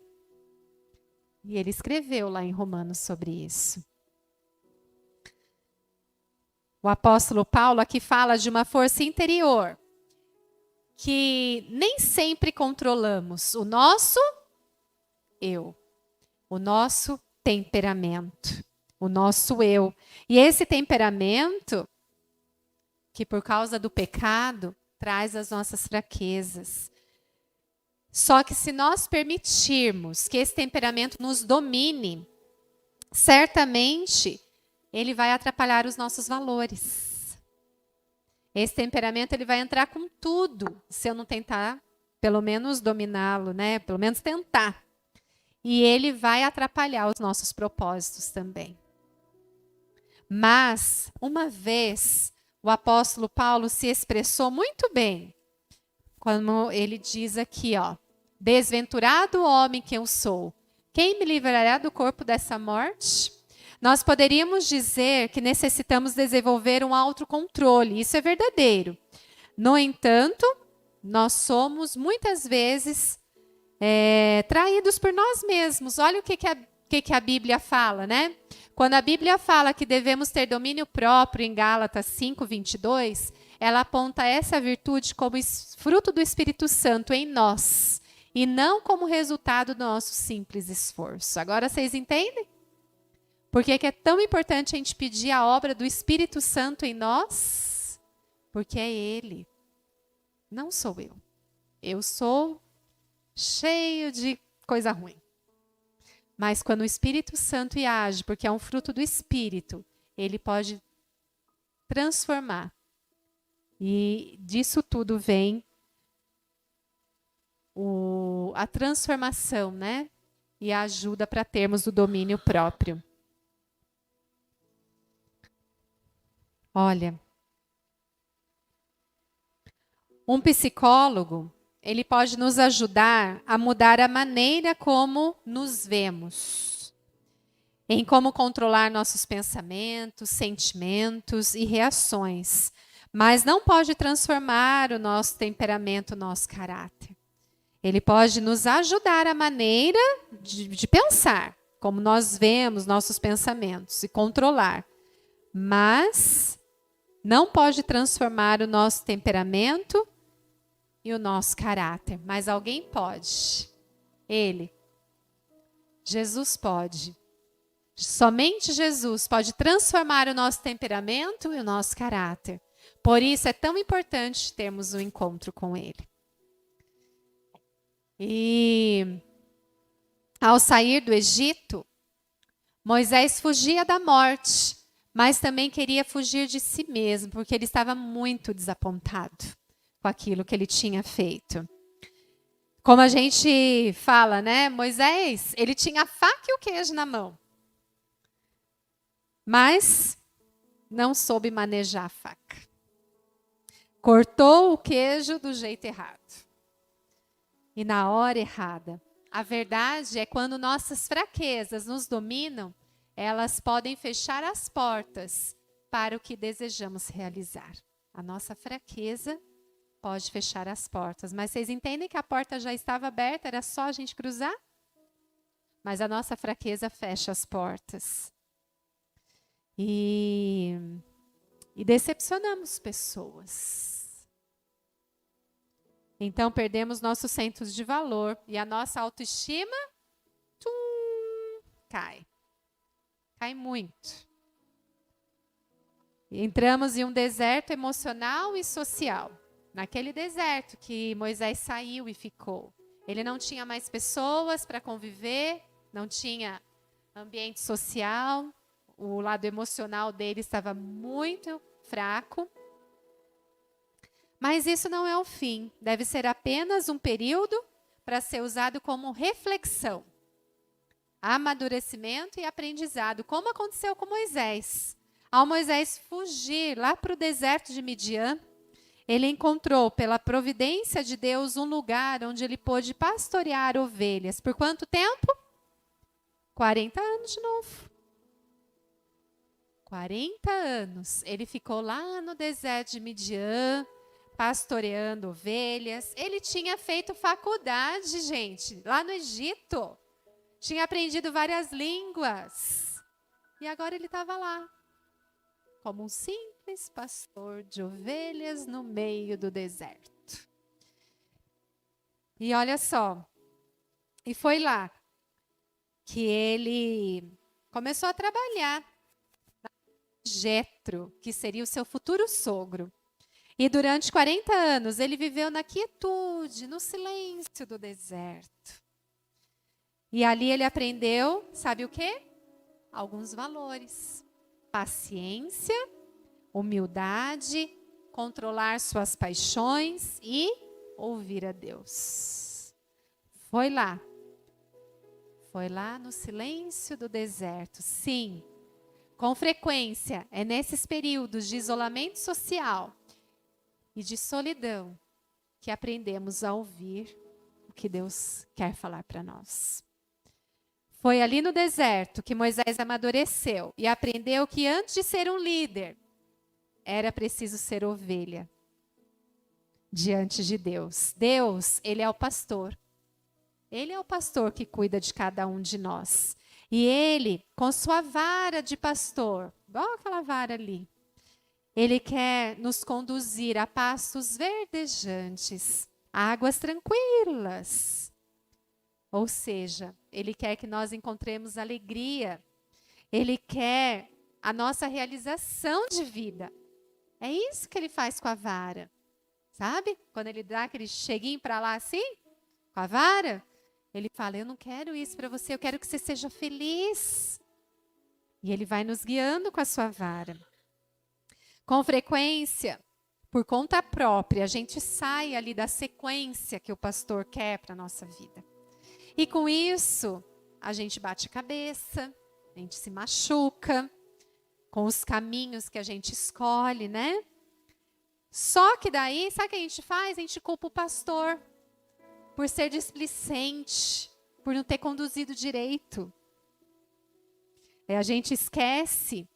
E ele escreveu lá em Romanos sobre isso. O apóstolo Paulo aqui fala de uma força interior que nem sempre controlamos. O nosso eu, o nosso temperamento, o nosso eu. E esse temperamento, que por causa do pecado, traz as nossas fraquezas. Só que se nós permitirmos que esse temperamento nos domine, certamente ele vai atrapalhar os nossos valores. Esse temperamento ele vai entrar com tudo, se eu não tentar, pelo menos dominá-lo, né? Pelo menos tentar. E ele vai atrapalhar os nossos propósitos também. Mas, uma vez, o apóstolo Paulo se expressou muito bem, quando ele diz aqui, ó, desventurado homem que eu sou, quem me livrará do corpo dessa morte? Nós poderíamos dizer que necessitamos desenvolver um autocontrole. Isso é verdadeiro. No entanto, nós somos muitas vezes traídos por nós mesmos. Olha o que a Bíblia fala, né? Quando a Bíblia fala que devemos ter domínio próprio em Gálatas 5:22, ela aponta essa virtude como fruto do Espírito Santo em nós e não como resultado do nosso simples esforço. Agora vocês entendem? Por que é tão importante a gente pedir a obra do Espírito Santo em nós? Porque é Ele, não sou eu. Eu sou cheio de coisa ruim. Mas quando o Espírito Santo age, porque é um fruto do Espírito, ele pode transformar. E disso tudo vem a transformação, né? E a ajuda para termos o domínio próprio. Olha, um psicólogo, ele pode nos ajudar a mudar a maneira como nos vemos, em como controlar nossos pensamentos, sentimentos e reações, mas não pode transformar o nosso temperamento, o nosso caráter. Ele pode nos ajudar a maneira de pensar, como nós vemos nossos pensamentos e controlar, mas não pode transformar o nosso temperamento e o nosso caráter. Mas alguém pode. Ele. Jesus pode. Somente Jesus pode transformar o nosso temperamento e o nosso caráter. Por isso é tão importante termos um encontro com Ele. E ao sair do Egito, Moisés fugia da morte, mas também queria fugir de si mesmo, porque ele estava muito desapontado com aquilo que ele tinha feito. Como a gente fala, né? Moisés, ele tinha a faca e o queijo na mão, mas não soube manejar a faca. Cortou o queijo do jeito errado. E na hora errada. A verdade é quando nossas fraquezas nos dominam, elas podem fechar as portas para o que desejamos realizar. A nossa fraqueza pode fechar as portas. Mas vocês entendem que a porta já estava aberta, era só a gente cruzar? Mas a nossa fraqueza fecha as portas. E decepcionamos pessoas. Então perdemos nossos centros de valor e a nossa autoestima cai. Cai muito. Entramos em um deserto emocional e social. Naquele deserto que Moisés saiu e ficou. Ele não tinha mais pessoas para conviver, não tinha ambiente social, o lado emocional dele estava muito fraco. Mas isso não é o fim, deve ser apenas um período para ser usado como reflexão, amadurecimento e aprendizado, como aconteceu com Moisés. Ao Moisés fugir lá para o deserto de Midian, ele encontrou, pela providência de Deus, um lugar onde ele pôde pastorear ovelhas. Por quanto tempo? 40 anos de novo. 40 anos. Ele ficou lá no deserto de Midian, pastoreando ovelhas. Ele tinha feito faculdade, gente, lá no Egito. Tinha aprendido várias línguas. E agora ele estava lá, como um simples pastor de ovelhas no meio do deserto. E olha só, e foi lá que ele começou a trabalhar. Jetro, que seria o seu futuro sogro. E durante 40 anos ele viveu na quietude, no silêncio do deserto. E ali ele aprendeu, sabe o quê? Alguns valores. Paciência, humildade, controlar suas paixões e ouvir a Deus. Foi lá no silêncio do deserto, sim. Com frequência, é nesses períodos de isolamento social e de solidão que aprendemos a ouvir o que Deus quer falar para nós. Foi ali no deserto que Moisés amadureceu e aprendeu que antes de ser um líder, era preciso ser ovelha diante de Deus. Deus, ele é o pastor. Ele é o pastor que cuida de cada um de nós. E ele, com sua vara de pastor, igual aquela vara ali, ele quer nos conduzir a pastos verdejantes, a águas tranquilas. Ou seja, ele quer que nós encontremos alegria. Ele quer a nossa realização de vida. É isso que ele faz com a vara. Sabe? Quando ele dá aquele cheguinho para lá assim, com a vara, ele fala, eu não quero isso para você, eu quero que você seja feliz. E ele vai nos guiando com a sua vara. Com frequência, por conta própria, a gente sai ali da sequência que o pastor quer para a nossa vida. E com isso, a gente bate a cabeça, a gente se machuca com os caminhos que a gente escolhe, né? Só que daí, sabe o que a gente faz? A gente culpa o pastor por ser displicente, por não ter conduzido direito. A gente esquece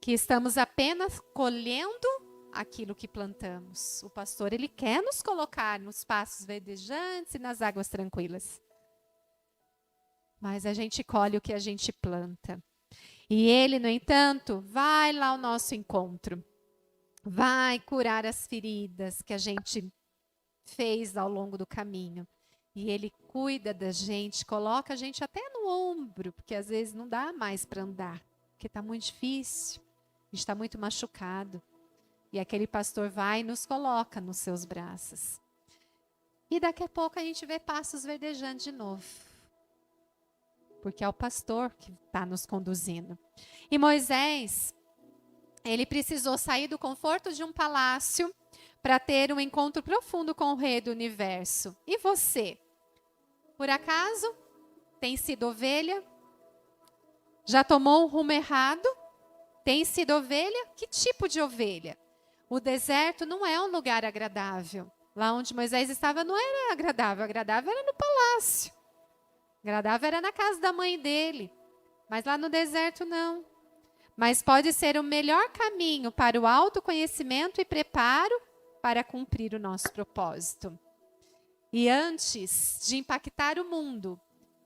que estamos apenas colhendo aquilo que plantamos. O pastor, ele quer nos colocar nos pastos verdejantes e nas águas tranquilas. Mas a gente colhe o que a gente planta. E ele, no entanto, vai lá ao nosso encontro. Vai curar as feridas que a gente fez ao longo do caminho. E ele cuida da gente, coloca a gente até no ombro, porque às vezes não dá mais para andar, porque está muito difícil, a gente está muito machucado. E aquele pastor vai e nos coloca nos seus braços. E daqui a pouco a gente vê passos verdejantes de novo. Porque é o pastor que está nos conduzindo. E Moisés, ele precisou sair do conforto de um palácio para ter um encontro profundo com o rei do universo. E você? Por acaso, tem sido ovelha? Já tomou um rumo errado? Tem sido ovelha? Que tipo de ovelha? O deserto não é um lugar agradável. Lá onde Moisés estava não era agradável. Agradável era no palácio. Agradável era na casa da mãe dele. Mas lá no deserto não. Mas pode ser o melhor caminho para o autoconhecimento e preparo para cumprir o nosso propósito. E antes de impactar o mundo,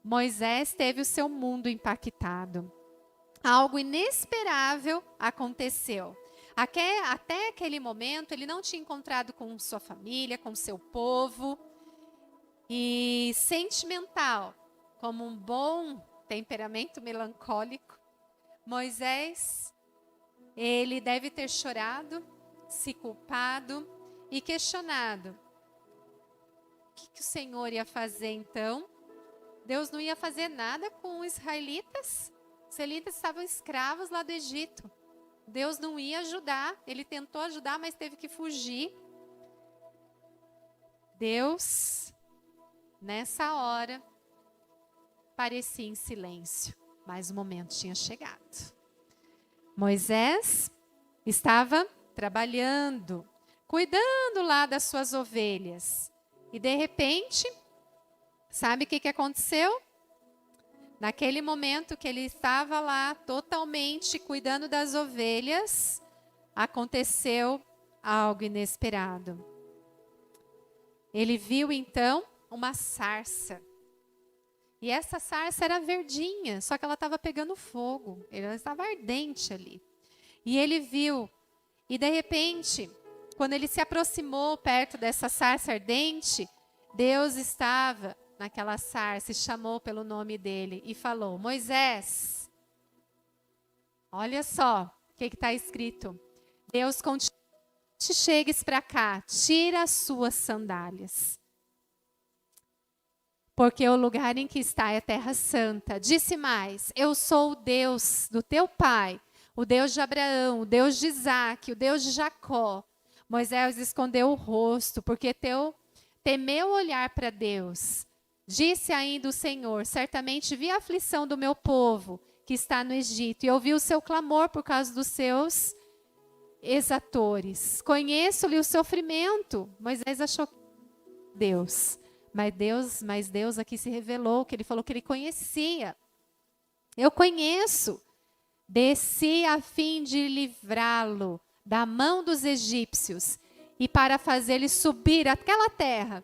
Moisés teve o seu mundo impactado. Algo inesperável aconteceu. Até aquele momento, ele não tinha encontrado com sua família, com seu povo. E sentimental, como um bom temperamento melancólico, Moisés, ele deve ter chorado, se culpado e questionado. O que o Senhor ia fazer então? Deus não ia fazer nada com os israelitas? Os israelitas estavam escravos lá do Egito. Deus não ia ajudar. Ele tentou ajudar, mas teve que fugir. Deus, nessa hora, parecia em silêncio, mas o momento tinha chegado. Moisés estava trabalhando, cuidando lá das suas ovelhas. E de repente, sabe o que aconteceu? Naquele momento que ele estava lá totalmente cuidando das ovelhas, aconteceu algo inesperado. Ele viu então uma sarça. E essa sarça era verdinha, só que ela estava pegando fogo. Ela estava ardente ali. E ele viu, e de repente, quando ele se aproximou perto dessa sarça ardente, Deus estava naquela sarça e chamou pelo nome dele e falou: Moisés, olha só o que está escrito. Deus continua, te chegues para cá, tira as suas sandálias. Porque o lugar em que está é terra santa. Disse mais, eu sou o Deus do teu pai, o Deus de Abraão, o Deus de Isaque, o Deus de Jacó. Moisés escondeu o rosto, porque temeu olhar para Deus. Disse ainda o Senhor, certamente vi a aflição do meu povo, que está no Egito, e ouvi o seu clamor por causa dos seus exatores. Conheço-lhe o sofrimento. Moisés achou Deus. Mas Deus aqui se revelou, que ele falou que ele conhecia Eu conheço. Desci a fim de livrá-lo da mão dos egípcios e para fazer-lhe subir aquela terra,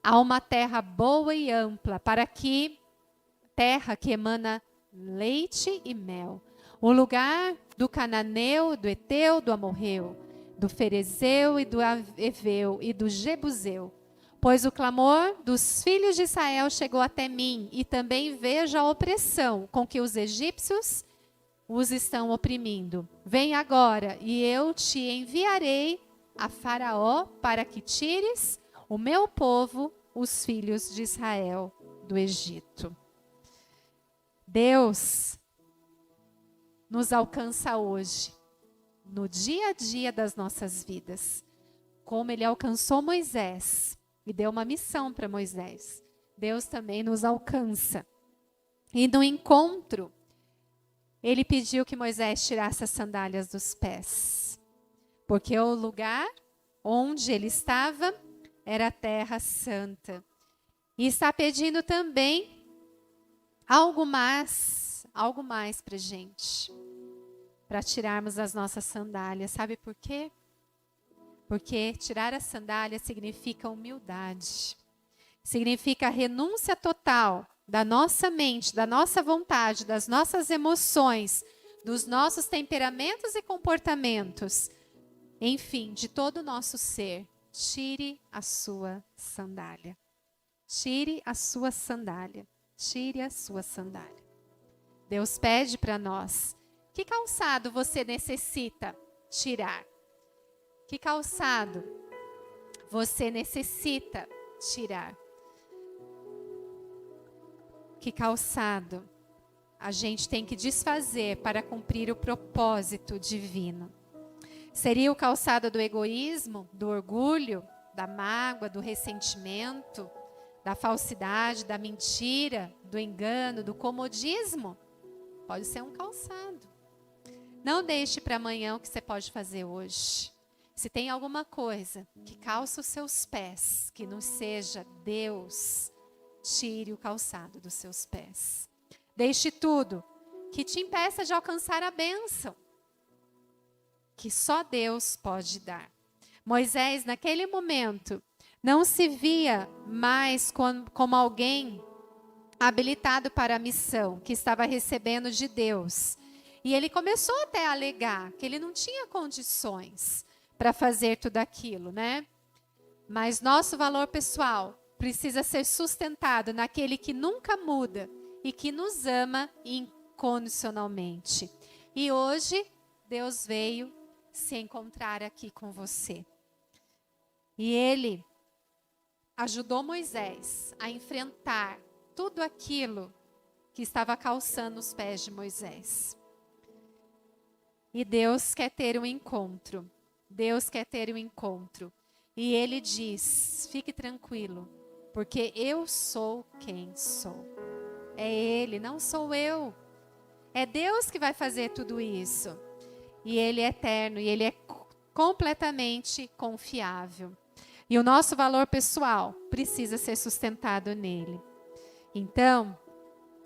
a uma terra boa e ampla, terra que emana leite e mel, o lugar do cananeu, do eteu, do amorreu, do ferezeu e do eveu e do jebuseu. Pois o clamor dos filhos de Israel chegou até mim, e também vejo a opressão com que os egípcios os estão oprimindo. Vem agora, e eu te enviarei a Faraó para que tires o meu povo, os filhos de Israel, do Egito. Deus nos alcança hoje, no dia a dia das nossas vidas, como Ele alcançou Moisés e deu uma missão para Moisés. Deus também nos alcança. E no encontro, Ele pediu que Moisés tirasse as sandálias dos pés, porque o lugar onde ele estava era a terra santa. E está pedindo também algo mais para a gente, para tirarmos as nossas sandálias. Sabe por quê? Porque tirar a sandália significa humildade, significa renúncia total da nossa mente, da nossa vontade, das nossas emoções, dos nossos temperamentos e comportamentos, enfim, de todo o nosso ser. Tire a sua sandália. Tire a sua sandália. Tire a sua sandália. Deus pede para nós: que calçado você necessita tirar? Que calçado você necessita tirar? Que calçado a gente tem que desfazer para cumprir o propósito divino? Seria o calçado do egoísmo, do orgulho, da mágoa, do ressentimento, da falsidade, da mentira, do engano, do comodismo? Pode ser um calçado. Não deixe para amanhã o que você pode fazer hoje. Se tem alguma coisa que calça os seus pés, que não seja Deus, tire o calçado dos seus pés. Deixe tudo que te impeça de alcançar a bênção que só Deus pode dar. Moisés, naquele momento, não se via mais como alguém habilitado para a missão que estava recebendo de Deus. E ele começou até a alegar que ele não tinha condições para fazer tudo aquilo, né? Mas nosso valor pessoal precisa ser sustentado naquele que nunca muda e que nos ama incondicionalmente. E hoje, Deus veio se encontrar aqui com você. E Ele ajudou Moisés a enfrentar tudo aquilo que estava calçando os pés de Moisés. E Deus quer ter um encontro. Deus quer ter um encontro. E Ele diz: fique tranquilo, porque eu sou quem sou. É Ele, não sou eu. É Deus que vai fazer tudo isso. E Ele é eterno, e Ele é completamente confiável. E o nosso valor pessoal precisa ser sustentado nele. Então,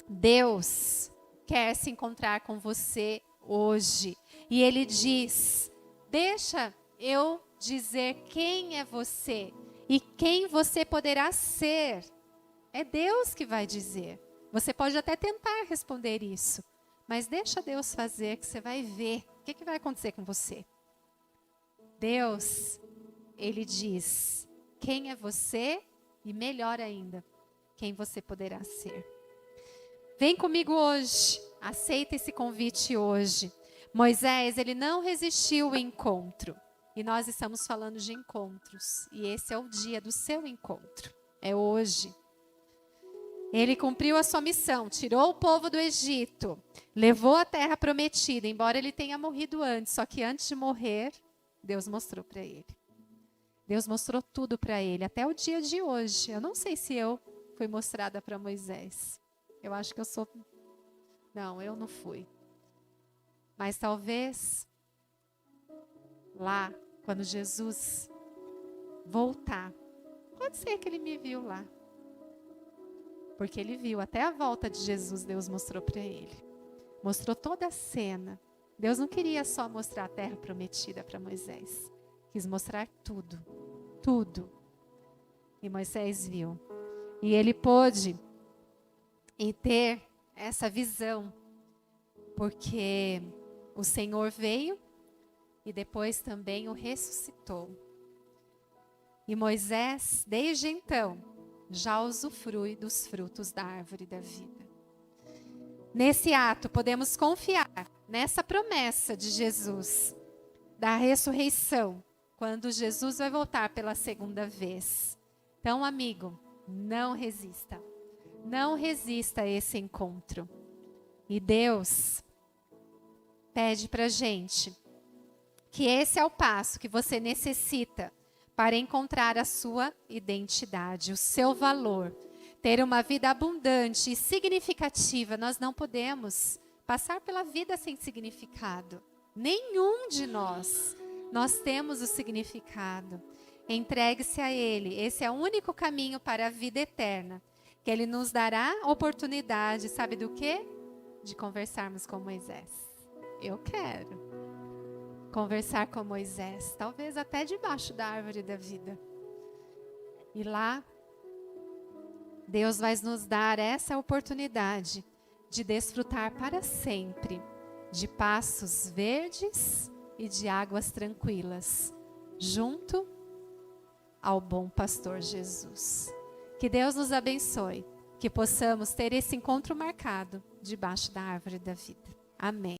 Deus quer se encontrar com você hoje. E Ele diz: deixa eu dizer quem é você e quem você poderá ser. É Deus que vai dizer. Você pode até tentar responder isso, mas deixa Deus fazer, que você vai ver o que vai acontecer com você. Deus, Ele diz quem é você e, melhor ainda, quem você poderá ser. Vem comigo hoje, aceita esse convite hoje. Moisés, ele não resistiu ao encontro. E nós estamos falando de encontros. E esse é o dia do seu encontro. É hoje. Ele cumpriu a sua missão, tirou o povo do Egito, levou a terra prometida, embora ele tenha morrido antes. Só que antes de morrer, Deus mostrou para ele. Deus mostrou tudo para ele, até o dia de hoje. Eu não sei se eu fui mostrada para Moisés. Eu acho que eu sou... Não, eu não fui. Mas talvez lá, quando Jesus voltar, pode ser que ele me viu lá. Porque ele viu, até a volta de Jesus, Deus mostrou para ele. mostrou toda a cena. Deus não queria só mostrar a terra prometida para Moisés. Quis mostrar tudo, tudo. E Moisés viu. E ele pôde ter essa visão, porque o Senhor veio e depois também o ressuscitou. E Moisés, desde então, já usufrui dos frutos da árvore da vida. Nesse ato, podemos confiar nessa promessa de Jesus, da ressurreição, quando Jesus vai voltar pela segunda vez. Então, amigo, não resista. Não resista a esse encontro. E Deus pede pra gente que esse é o passo que você necessita para encontrar a sua identidade, o seu valor. Ter uma vida abundante e significativa. Nós não podemos passar pela vida sem significado. Nenhum de nós. Nós temos o significado. Entregue-se a Ele. Esse é o único caminho para a vida eterna. Que Ele nos dará oportunidade, sabe do quê? De conversarmos com Moisés. Eu quero conversar com Moisés, talvez até debaixo da árvore da vida. E lá, Deus vai nos dar essa oportunidade de desfrutar para sempre de passos verdes e de águas tranquilas, junto ao bom pastor Jesus. Que Deus nos abençoe, que possamos ter esse encontro marcado debaixo da árvore da vida. Amém.